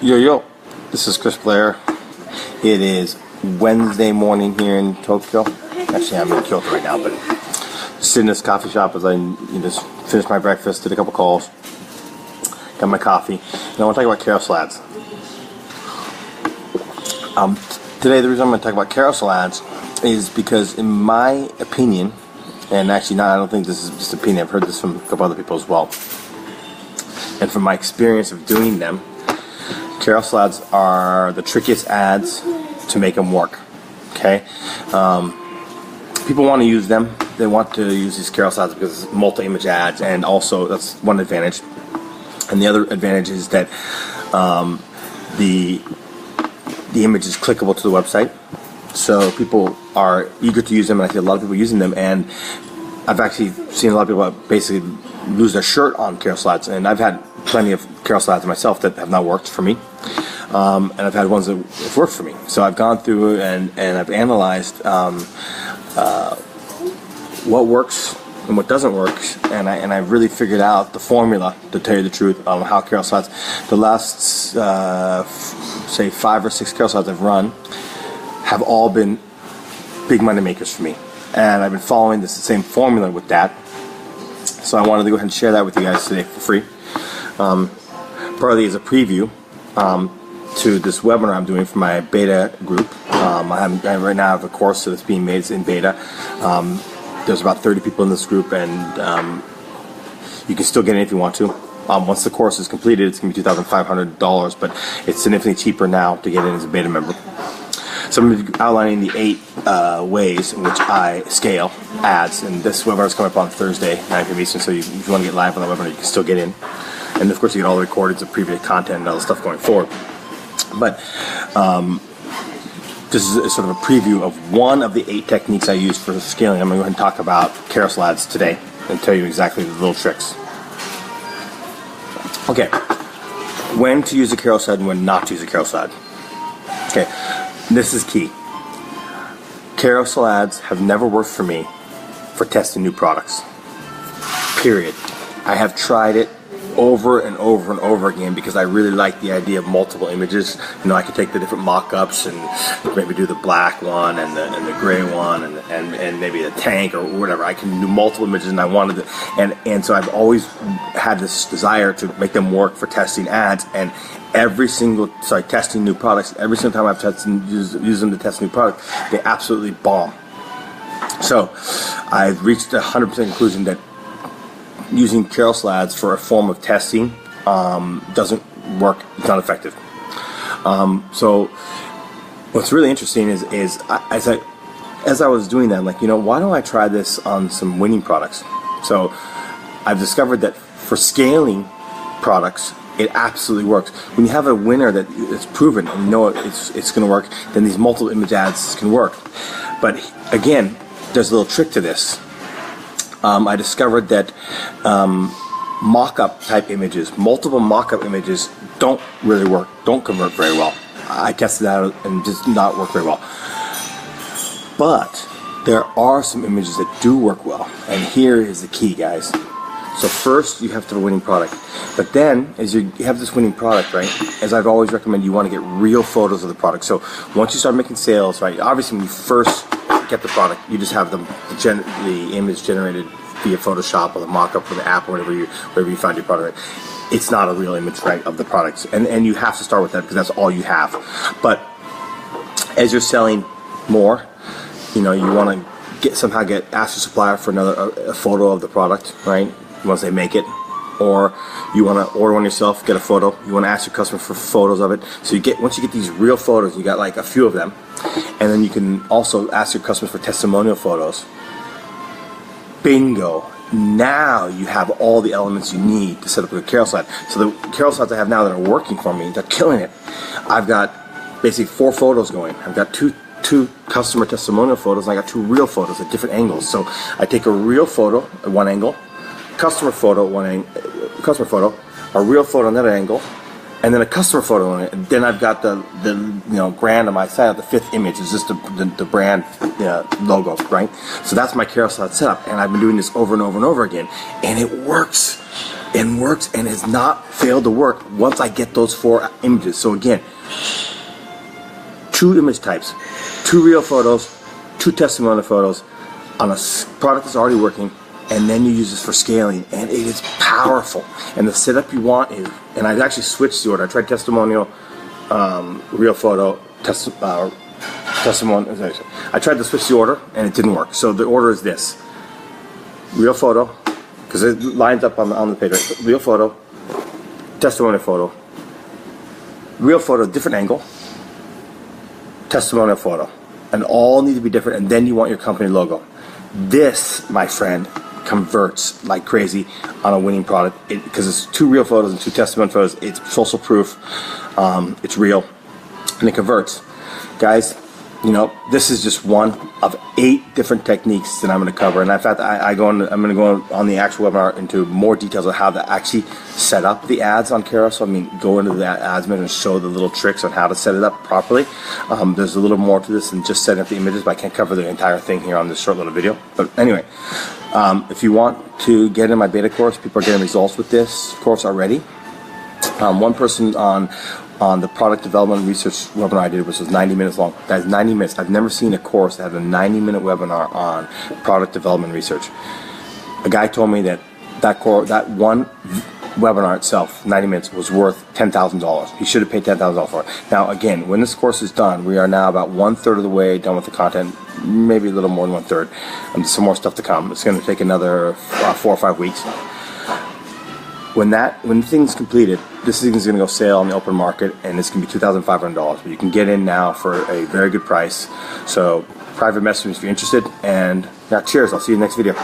Yo, this is Chris Blair. It is Wednesday morning here in Tokyo. Actually, I'm in Kyoto right now, but sitting in this coffee shop as I just finished my breakfast, did a couple calls, got my coffee, and I want to talk about carousel ads. Today, the reason I'm going to talk about carousel ads is because, in my opinion, and actually, I don't think this is just opinion, I've heard this from a couple other people as well, and from my experience of doing them, carousel ads are the trickiest ads to make them work. Okay, people want to use them. They want to use these carousel ads because it's multi-image ads, and also that's one advantage. And the other advantage is that the image is clickable to the website, so people are eager to use them. And I see a lot of people using them, and I've actually seen a lot of people basically lose their shirt on carousel ads, and I've had plenty of carousel ads myself that have not worked for me, and I've had ones that have worked for me. So I've gone through and I've analyzed what works and what doesn't work, and I've really figured out the formula, to tell you the truth, on how carousel ads, the last say 5 or 6 carousel ads I've run have all been big money makers for me, and I've been following this same formula with that. So I wanted to go ahead and share that with you guys today for free. Partly as a preview to this webinar I'm doing for my beta group. Right now I have a course that's being made. It's in beta. There's about 30 people in this group, and you can still get in if you want to. Once the course is completed, it's going to be $2,500, but it's significantly cheaper now to get in as a beta member. So I'm going to be outlining the 8 ways in which I scale ads, and this webinar is coming up on Thursday, 9 p.m. Eastern, so if you want to get live on the webinar, you can still get in. And of course you get all the recordings of previous content and all the stuff going forward. But this is sort of a preview of one of the 8 techniques I use for scaling. I'm going to go ahead and talk about carousel ads today and tell you exactly the little tricks. Okay, when to use a carousel ad and when not to use a carousel ad. Okay, this is key. Carousel ads have never worked for me for testing new products. Period. I have tried it over and over and over again because I really like the idea of multiple images. I could take the different mock-ups and maybe do the black one and the gray one and maybe the tank or whatever. I can do multiple images, and I wanted to, and so I've always had this desire to make them work for testing ads, and testing new products. Every single time I've used them to test new products, they absolutely bomb. So I've reached a 100% conclusion that using carousel ads for a form of testing doesn't work. It's not effective. So what's really interesting is as I was doing that, I'm like, why don't I try this on some winning products? So I've discovered that for scaling products, it absolutely works. When you have a winner that is proven and you know it's going to work, then these multiple image ads can work. But again, there's a little trick to this. I discovered that mock-up type images, multiple mock-up images, don't really work, don't convert very well. I tested that out and just not work very well. But there are some images that do work well, and here is the key, guys. So first, you have to have a winning product. But then, as you have this winning product, right, as I've always recommended, you want to get real photos of the product. So once you start making sales, right, obviously when you first get the product, you just have the image generated via Photoshop or the mock-up or the app or wherever you find your product. It's not a real image, right, of the products, and you have to start with that because that's all you have. But as you're selling more, you want to ask your supplier for a photo of the product, right? Once they make it, or you want to order one yourself, get a photo. You want to ask your customer for photos of it. So once you get these real photos, you got like a few of them, and then you can also ask your customers for testimonial photos. Bingo! Now you have all the elements you need to set up a carousel ad. So the carousel ads I have now that are working for me, they're killing it. I've got basically 4 photos going. I've got two customer testimonial photos, and I got 2 real photos at different angles. So I take a real photo at one angle, customer photo at one angle, a real photo on that angle, and then a customer photo on it. And then I've got the brand on my side. The 5th image is just the brand logo, right? So that's my carousel ad setup, and I've been doing this over and over and over again, and it works. and works and has not failed to work once I get those 4 images. So again, 2 image types, 2 real photos, 2 testimonial photos on a product that's already working, and then you use this for scaling, and it is powerful. And the setup you want is, and I actually switched the order. I tried testimonial, real photo, testimonial. I tried to switch the order, and it didn't work. So the order is this: real photo, because it lines up on the page. Right? Real photo, testimonial photo, real photo, different angle, testimonial photo, and all need to be different. And then you want your company logo. This, my friend, converts like crazy on a winning product because it's 2 real photos and 2 testimonial photos. It's social proof, it's real, and it converts. Guys, you know, this is just one of 8 different techniques that I'm going to cover. And in fact, I'm going to go on the actual webinar into more details of how to actually set up the ads on Carousel. I mean, go into the ads manager and show the little tricks on how to set it up properly. There's a little more to this than just setting up the images, but I can't cover the entire thing here on this short little video. But anyway, if you want to get in my beta course, people are getting results with this course already. One person on the product development research webinar I did, which was 90 minutes long. That is 90 minutes. I've never seen a course that had a 90-minute webinar on product development research. A guy told me that that one webinar itself, 90 minutes, was worth $10,000. He should have paid $10,000 for it. Now, again, when this course is done, we are now about 1/3 of the way done with the content, maybe a little more than 1/3. And some more stuff to come. It's going to take another 4 or 5 weeks. When the thing's completed, this thing is going to go sale on the open market, and it's going to be $2,500. But you can get in now for a very good price. So private message if you're interested. And yeah, cheers. I'll see you in the next video.